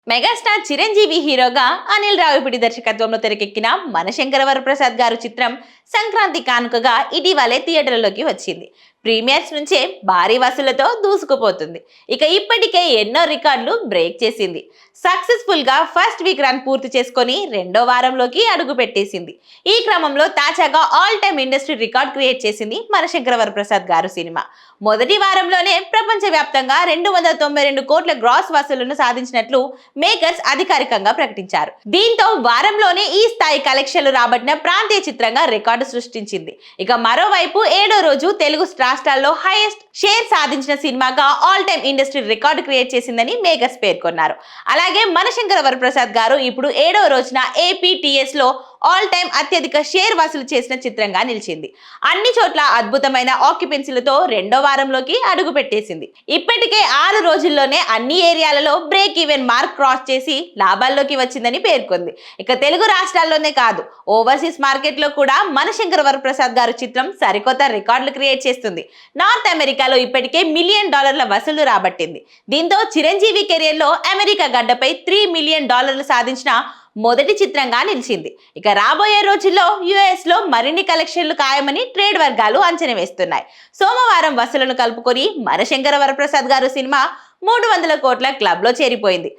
Megastar Chiranjeevi హీరోగా అనిల్ రావిపూడి దర్శకత్వంలో తెరకెక్కిన మనశంకర వరప్రసాద్ గారు చిత్రం సంక్రాంతి కానుకగా ఇటీవలే థియేటర్లలోకి వచ్చింది. ప్రీమియర్స్ నుంచే భారీ వసూళ్లతో దూసుకుపోతుంది. ఇక ఇప్పటికే ఎన్నో రికార్డులు బ్రేక్ చేసింది. సక్సెస్ఫుల్ గా ఫస్ట్ వీక్ రన్ పూర్తి చేసుకొని రెండో వారంలోకి అడుగు పెట్టేసింది. ఈ క్రమంలో తాజాగా all time industry record create చేసింది మనశంకర వరప్రసాద్ గారు సినిమా. మొదటి వారంలోనే ప్రపంచ వ్యాప్తంగా 292 కోట్ల గ్రాస్ వసూళ్లను సాధించినట్లు మేకర్స్ అధికారికంగా ప్రకటించారు. దీంతో వారంలోనే ఈ స్థాయి కలెక్షన్లు రాబట్టిన ప్రాంతీయ చిత్రంగా రికార్డు సృష్టించింది. ఇక మరోవైపు ఏడో రోజు తెలుగు రాష్ట్రాల్లో హైయెస్ట్ షేర్ సాధించిన సినిమాగా all time industry record create చేసిందని మేకర్స్ పేర్కొన్నారు. అలాగే మనశంకర వరప్రసాద్ గారు ఇప్పుడు ఏడో రోజున ఏపీటీఎస్ లో ఆల్ టైమ్ అత్యధిక షేర్ వసూలు చేసిన చిత్రంగా నిలిచింది. అన్ని చోట్ల అద్భుతమైన ఆక్యుపెన్సీలతో రెండో వారంలోకి అడుగు పెట్టేసింది. ఇప్పటికే 6 రోజుల్లోనే అన్ని ఏరియాలలో బ్రేక్ ఈవెన్ మార్క్ క్రాస్ చేసి లాభాల్లోకి వచ్చిందని పేర్కొంది. ఇక తెలుగు రాష్ట్రాల్లోనే కాదు, ఓవర్సీస్ మార్కెట్ లో కూడా మనశంకర వరప్రసాద్ గారు చిత్రం సరికొత్త రికార్డులు క్రియేట్ చేస్తుంది. నార్త్ అమెరికాలో ఇప్పటికే $1 మిలియన్ వసూలు రాబట్టింది. దీంతో చిరంజీవి కెరియర్ లో అమెరికా గడ్డపై $3 మిలియన్ సాధించిన మొదటి చిత్రంగా నిలిచింది. ఇక రాబోయే రోజుల్లో యుఎస్ లో మరిన్ని కలెక్షన్లు ఖాయమని ట్రేడ్ వర్గాలు అంచనా వేస్తున్నాయి. సోమవారం వసూలను కలుపుకొని మనశంకర వరప్రసాద్ గారు సినిమా 300 కోట్ల క్లబ్ లో చేరిపోయింది.